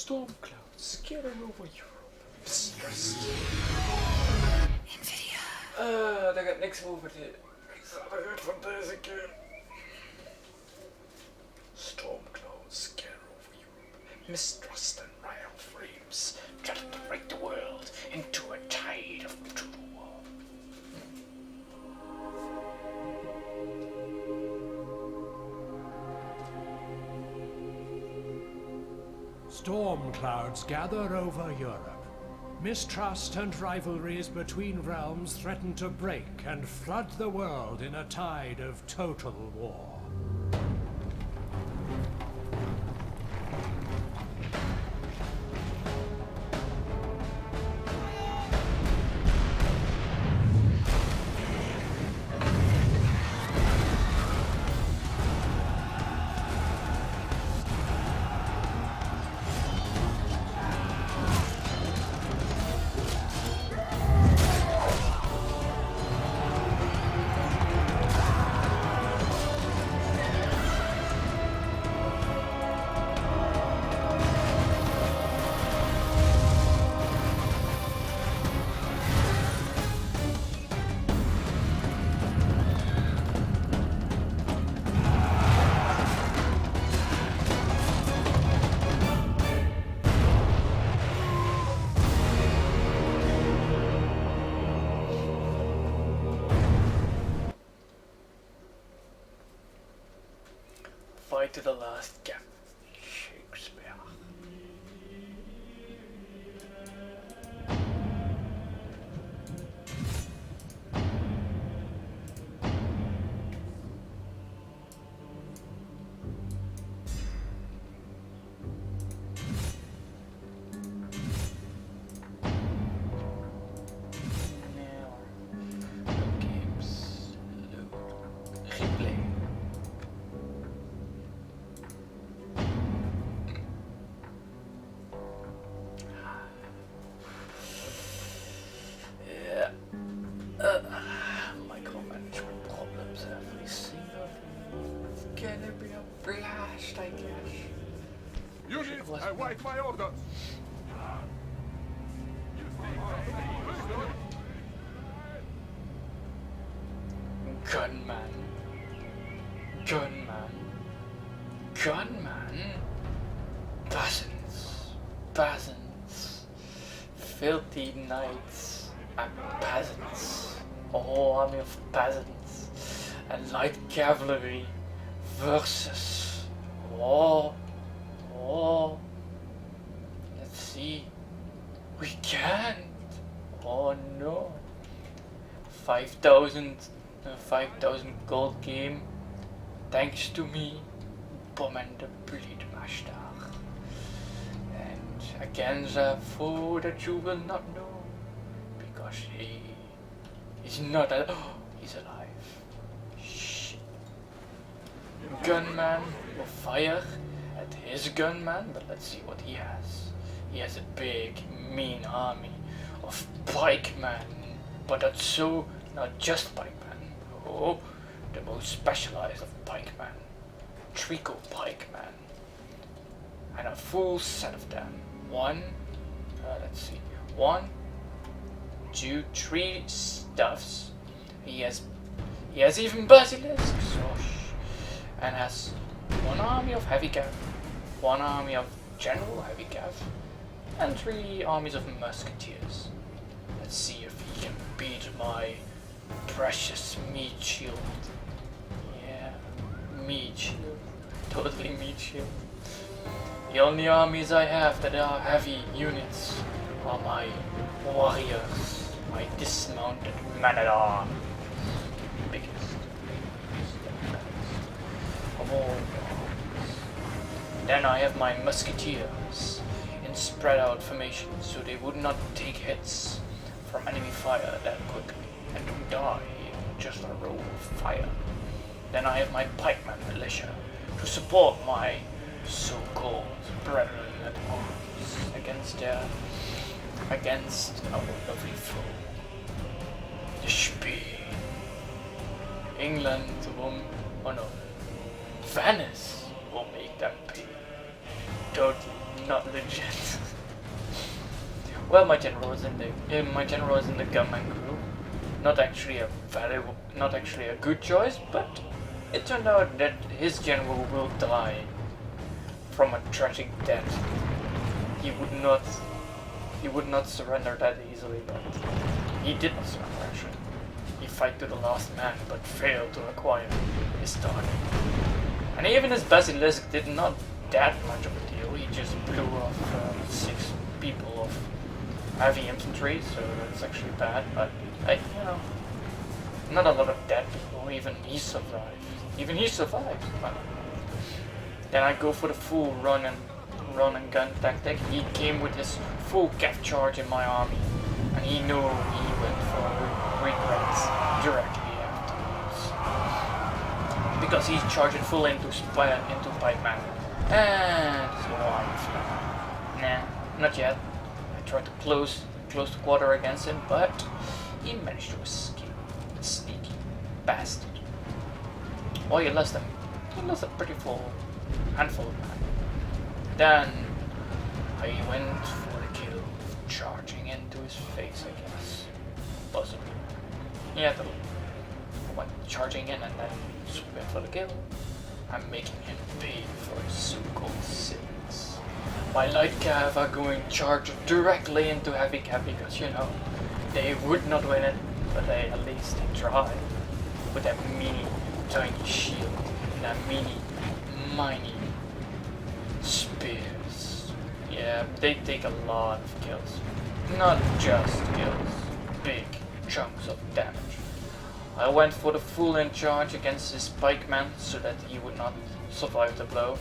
Storm clouds scattering over Europe. Stressed. Daar gaat niks over de gezelligheid van deze keer. Storm clouds scatter over Europe. Mistrust and rival flames threaten to break the world into a tide of total war. Storm clouds gather over Europe. Mistrust and rivalries between realms threaten to break and flood the world in a tide of total war. Fight to the last gap. Shakespeare. Micromanagement problems every single day. It's gonna be a blast, I guess. Units, await my orders. Gunman. Gunman. Gunman. Peasants. Peasants. Filthy knights and peasants. A whole army of peasants and light cavalry versus war. Let's see. We can't. Oh no. 5,000 gold game. Thanks to me, bombman the blademaster. And against a foe that you will not know, because he is not alive. Oh, he's alive. Shit. Gunman will fire at his gunman, but let's see what he has. He has a big, mean army of pikemen, but that's so not just pikemen. Oh, the most specialized of pikemen, trico pikemen, and a full set of them. Let's see, 1, 2, 3 stuffs. He has even basilisks, and has 1 army of heavy cav, 1 army of general heavy cav, and 3 armies of musketeers. Let's see if he can beat my precious meat shield. Yeah, meat shield. Totally meat shield. The only armies I have that are heavy units are my warriors, my dismounted men-at-arms. Biggest of all armies. Then I have my musketeers in spread out formations so they would not take hits from enemy fire that quickly and to die in just a row of fire. Then I have my pikeman militia to support my so-called brethren at arms against our lovely foe, the Spee. England Venice will make them pay. Totally not legit. Well, my general is in the gunman crew. Not actually a good choice, but it turned out that his general will die from a tragic death. He would not surrender that easily, but he did not surrender actually. He fight to the last man, but failed to acquire his target. And even his basilisk did not that much of a deal. He just blew off 6 people of heavy infantry, so that's actually bad. But not a lot of dead people. Even he survived. But then I go for the full run and gun tactic. He came with his full cav charge in my army, and he knew he went for regrets directly afterwards because he charged full into pikeman, and so I'm flat. Nah, not yet. I tried to close the quarter against him, but he managed to escape. Sneaky bastard. Well, he lost a pretty full handful of men. Then I went for the kill, charging into his face, I guess. Possibly. Yeah, I went charging in and then swooping for the kill. I'm making him pay for his so-called sins. My light cav are going charge directly into heavy cav because, they would not win it, but they at least try. With that mini tiny shield and that mini spears. Yeah, they take a lot of kills. Not just kills, big chunks of damage. I went for the full in charge against his pikeman so that he would not survive the blow.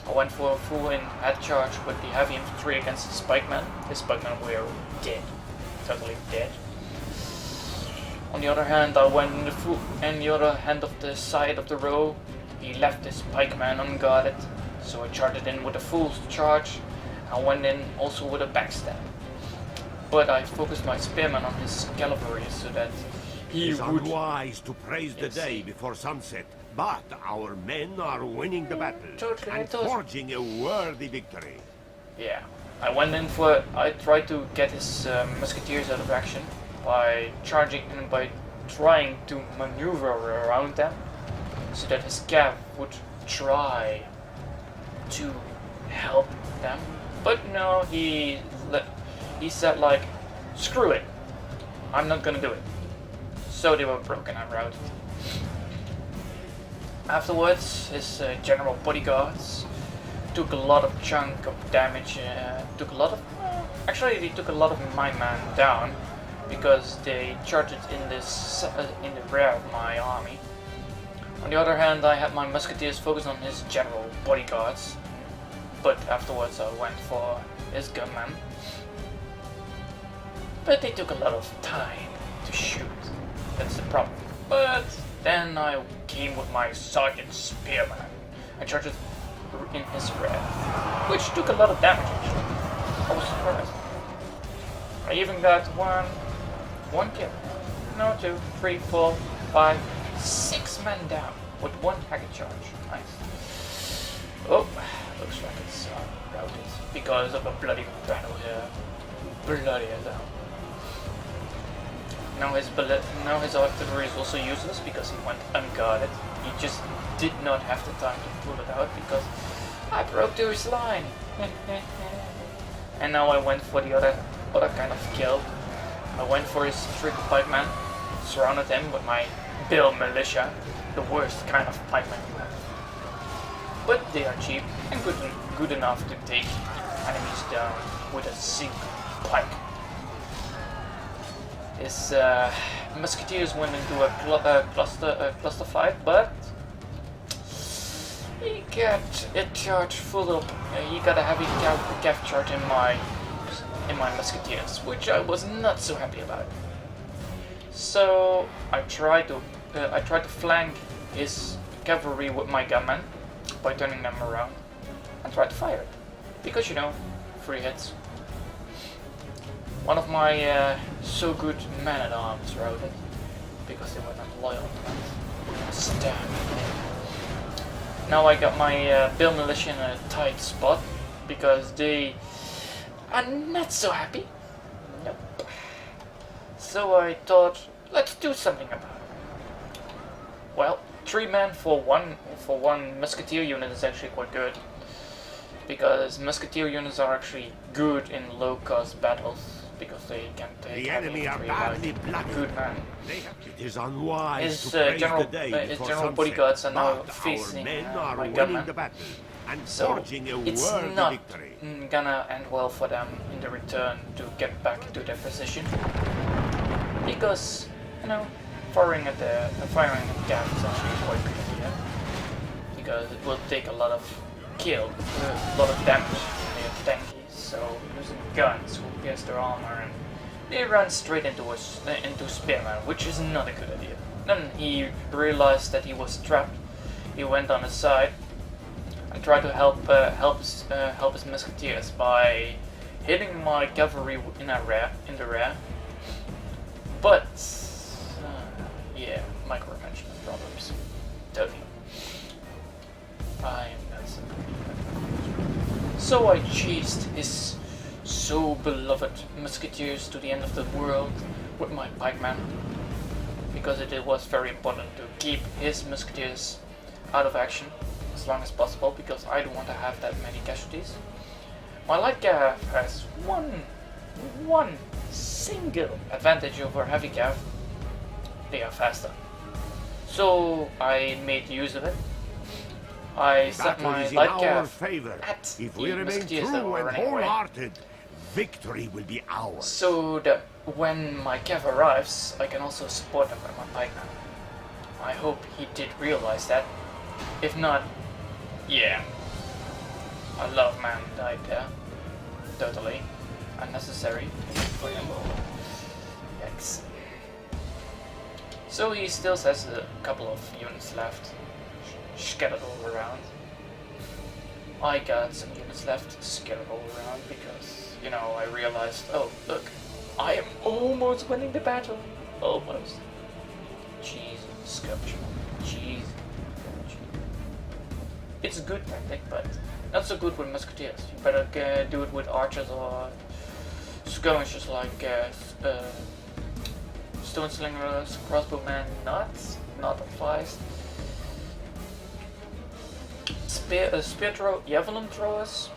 I went for a full in head charge with the heavy infantry against his pikeman. His pikemen were dead. Totally dead. On the other hand, I went in the other hand of the side of the row. He left his pikeman unguarded, so I charged in with a full charge. I went in also with a backstab. But I focused my spearman on his cavalry so that he It's would... unwise to praise the day before sunset, but our men are winning the battle and forging a worthy victory. Yeah, I tried to get his musketeers out of action by charging and by trying to maneuver around them so that his cav would try to help them. But no, he said like, screw it, I'm not gonna do it. So they were broken and routed. Afterwards, his general bodyguards took a lot of chunk of damage, they took a lot of my man down because they charged in the rear of my army. On the other hand, I had my musketeers focused on his general bodyguards, but afterwards I went for his gunmen. But they took a lot of time to shoot, that's the problem. But then I came with my sergeant spearman and charged in his rear, which took a lot of damage actually. I was surprised. I even got one kill. No, 2, 3, 4, 5, 6 men down with 1 hacket charge. Nice. Oh, looks like it's routed because of a bloody battle here. Bloody hell. Now his artillery is also useless because he went unguarded. He just did not have the time to pull it out because I broke through his line. And now I went for the other kind of kill. I went for his triple pikeman, surrounded him with my Bill militia, the worst kind of pikeman you have. But they are cheap and good enough to take enemies down with a single pike. His musketeers went into a cluster fight, but he got a charge full up. He got a heavy cav charge in my musketeers, which I was not so happy about. So I tried to flank his cavalry with my gunmen by turning them around and tried to fire it, because 3 hits. One of my so good men-at-arms routed because they were not loyal to stab. Now I got my Bill militia in a tight spot because they are not so happy. Nope. So I thought, let's do something about it. Well, 3 men for one musketeer unit is actually quite good, because musketeer units are actually good in low-cost battles, because they can take the enemy are badly blooded. Good man. It is unwise His to praise general, the day his before general sunset, bodyguards are now but facing our men are my winning gunman. the battle and So forging a it's worthy not victory. gonna end well for them in the return to get back to their position, because firing at gas is actually quite a good idea, because it will take a lot of a lot of damage when they are tanky. So using guns will pierce their armor and they run straight into spearman, which is not a good idea. Then he realized that he was trapped. He went on his side and tried to help his musketeers by hitting my cavalry in the rear. But yeah, micromanagement problems. Totally. I am not so. So I chased his so beloved musketeers to the end of the world with my pikeman, because it was very important to keep his musketeers out of action as long as possible, because I don't want to have that many casualties. My light cav has one single advantage over heavy cav: they are faster. So I made use of it. I set my light cav at if the we remain musketeers that true were and running away, wholehearted, victory will be ours. so that when my cav arrives, I can also support them with my pikeman. I hope he did realize that. If not, yeah, a lot of men died there. Totally unnecessary for him. Yikes. So he still has a couple of units left, scattered all around. I got some units left, scattered all around, because, I realized, oh, look, I am almost winning the battle. Almost. Jeez, skirmish. Jeez. It's a good tactic, but not so good with musketeers. You better do it with archers or skirmishers like stone slingers, crossbowmen, not advised. Javelin throwers,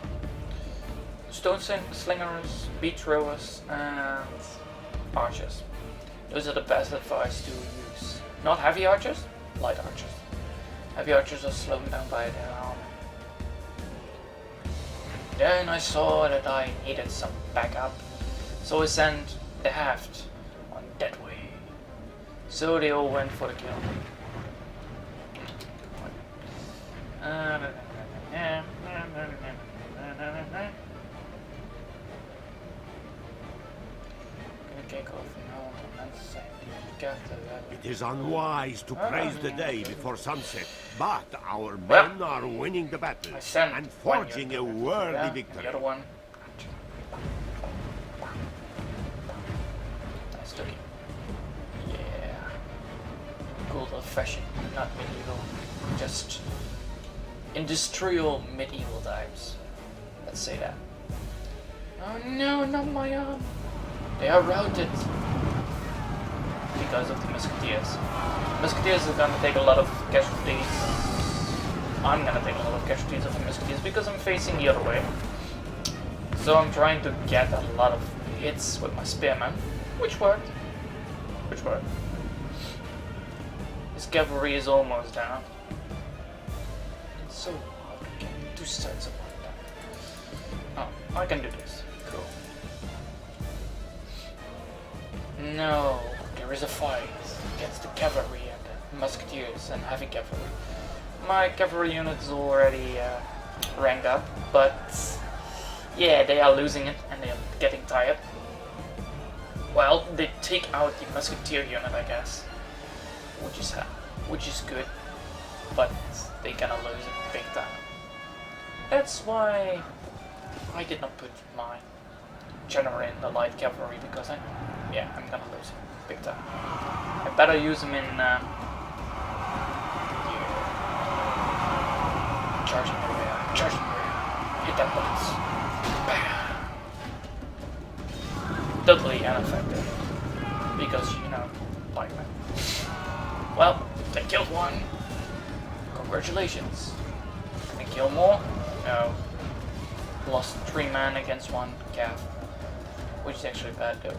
stone slingers, bead throwers, and archers. Those are the best advice to use. Not heavy archers, light archers. Heavy archers are slowed down by their armor. Then I saw that I needed some backup, so I sent the Haft on that way. So they all went for the kill. It is unwise to praise the day before sunset, but our men are winning the battle and forging a worthy victory. The other one. Nice looking. Yeah. Good old fashioned, not medieval. Just industrial medieval times. Let's say that. Oh no, not my arm. They are routed because of the musketeers. Musketeers are gonna take a lot of casualties. I'm gonna take a lot of casualties of the musketeers because I'm facing the other way. So I'm trying to get a lot of hits with my spearman, which worked. His cavalry is almost down. It's so hard to get two sides of like that. Oh, I can do this. Cool. No, there is a fight against the cavalry and the musketeers and heavy cavalry. My cavalry unit is already ranked up, but yeah, they are losing it and they are getting tired. Well, they take out the musketeer unit, I guess, which is good, but they gonna lose it big time. That's why I did not put my general in the light cavalry, because I'm gonna lose it big time. I better use him in charging the rear, hit that bullets. totally ineffective. Because, you know, pikemen. Well, they killed one. Congratulations. Can they kill more? No. Lost 3 men against 1 cav. Which is actually bad though.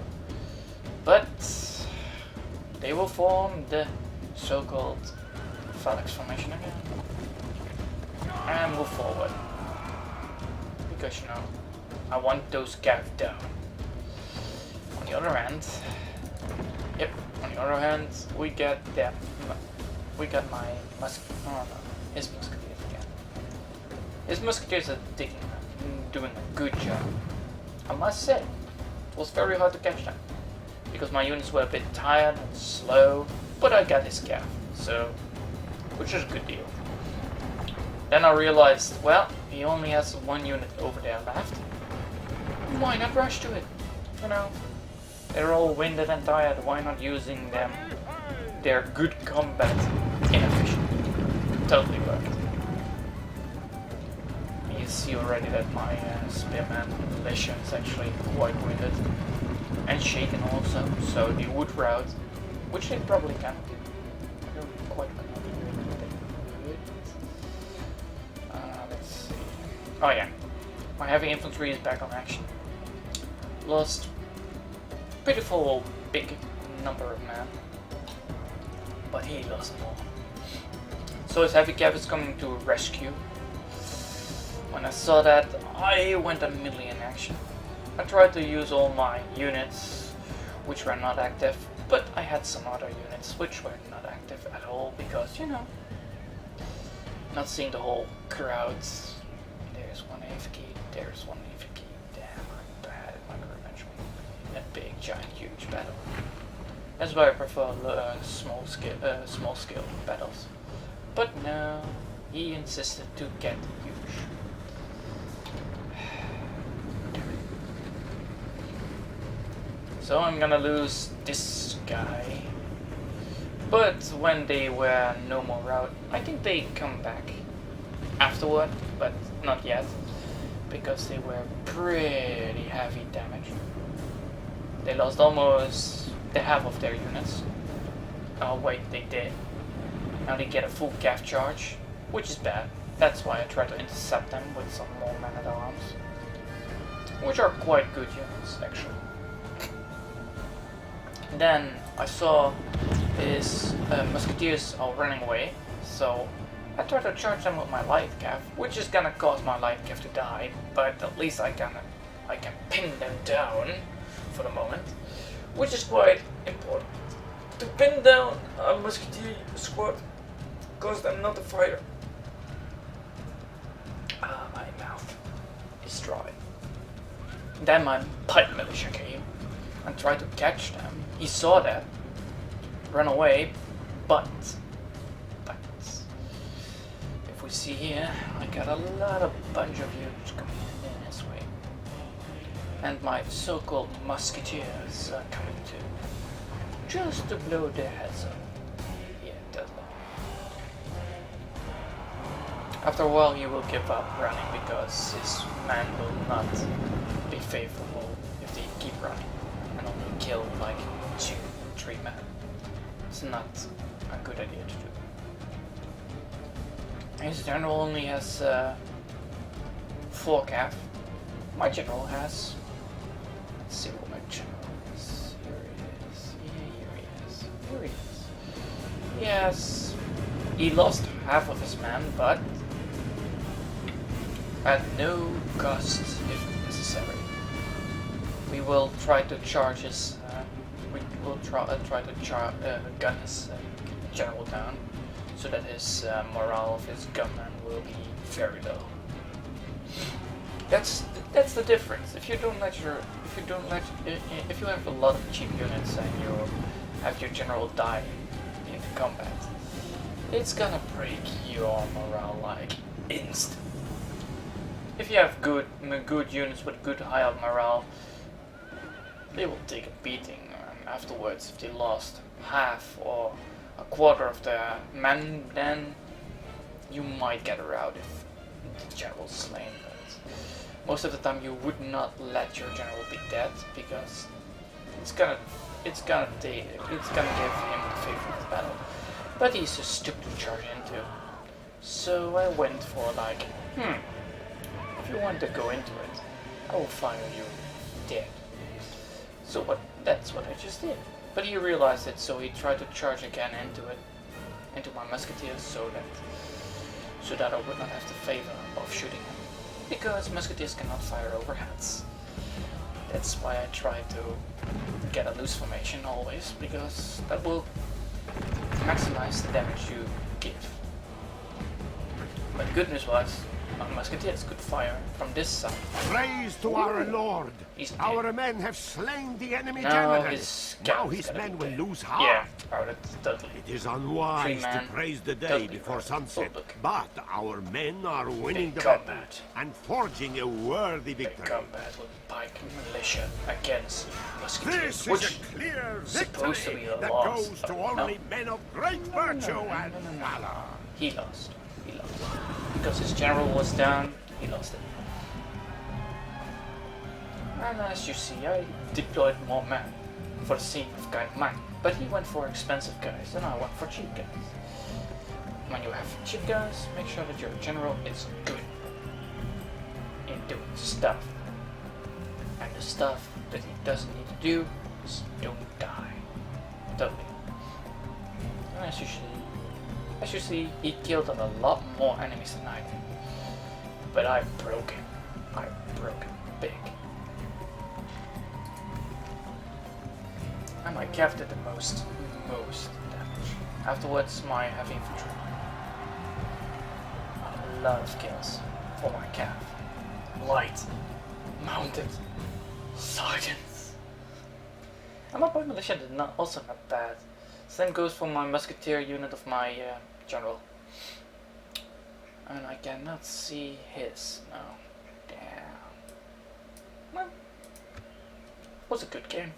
But they will form the so-called phalanx formation again. And move forward. Because, you know, I want those cav down. On the other hand, on the other hand, we got that. We got my his musketeers again. His musketeers are doing a good job. I must say, it was very hard to catch them because my units were a bit tired and slow. But I got his cav, so which is a good deal. Then I realized, well, he only has 1 unit over there left. Why not rush to it? You know, they're all winded and tired. Why not using them? They're good combat, inefficient. Totally worked. You see already that my spearman militia is actually quite winded and shaken also. So the wood route, which they probably can do, quite good. Let's see. Oh yeah, my heavy infantry is back on action. Lost pitiful big number of men, but he lost more. So his heavy cav is coming to rescue. When I saw that, I went immediately in action. I tried to use all my units which were not active, but I had some other units which were not active at all because, you know, not seeing the whole crowds. There's 1 AFK, there's 1 AFK. Damn, I'm bad at micromanagement. A big, giant, huge battle. That's why I prefer small scale battles. But no, he insisted to get huge. So I'm gonna lose this guy. But when they were no more out, I think they come back afterward, but not yet, because they were pretty heavy damage. They lost almost the half of their units. Oh wait, they did. Now they get a full cav charge, which is bad. That's why I try to intercept them with some more men-at-arms, which are quite good units actually. Then I saw his musketeers are running away, so I tried to charge them with my light cav, which is gonna cause my light cav to die, but at least I can pin them down for the moment, which is quite important. To pin down a musketeer squad, because I'm not a fighter. My mouth is dry. Then my pipe militia came and tried to catch them. He saw that, ran away, but if we see here, I got a bunch of units coming in this way, and my so-called musketeers are coming too, just to blow their heads up. Yeah, totally. After a while, he will give up running because his men will not be favorable if they keep running and only kill like 2-3 men. It's not a good idea to do. His general only has 4 cav. My general has. Let's see what my general is. Here he is. Yeah, here he is. Here he is. Yes. He lost half of his men, but at no cost if necessary. We will try to charge his. We will try to gun his general down, so that his morale of his gunmen will be very low. That's the difference. If you have a lot of cheap units and you have your general die in combat, it's gonna break your morale like instant. If you have good units with good high morale, they will take a beating. Afterwards, if they lost half or a quarter of their men, then you might get a rout if the general's slain. But most of the time you would not let your general be dead, because it's gonna give him the favor of the battle. But he's just stupid to charge into. So I went for like, if you want to go into it, I will fire you dead. So that's what I just did. But he realized it, so he tried to charge again into my musketeers, so that I would not have the favor of shooting him. Because musketeers cannot fire overheads. That's why I try to get a loose formation always, because that will maximize the damage you give. But good news was, my musketeers could fire from this side. Praise to our Lord! Our men have slain the enemy general. Now his men will lose heart. Yeah, that's totally. It is unwise to praise the day before sunset, but our men are winning the battle and forging a worthy victory. Combat with pike militia against musketeers, This is a clear victory that goes to only men of great virtue and valor. He lost. Because his general was down, he lost it. And as you see, I deployed more men for the sake of kind of mine. But he went for expensive guys, and I went for cheap guys. When you have cheap guys, make sure that your general is good in doing stuff. And the stuff that he doesn't need to do is don't die. Totally. And as you see, he killed a lot more enemies than I did. But I broke him. Big. And my cav did the most damage. Afterwards, my heavy infantry. A lot of kills for my cav. Light, mounted, sergeants. And my boy militia did also not bad. Same goes for my musketeer unit of my general. And I cannot see his. No. Damn. Well, it was a good game.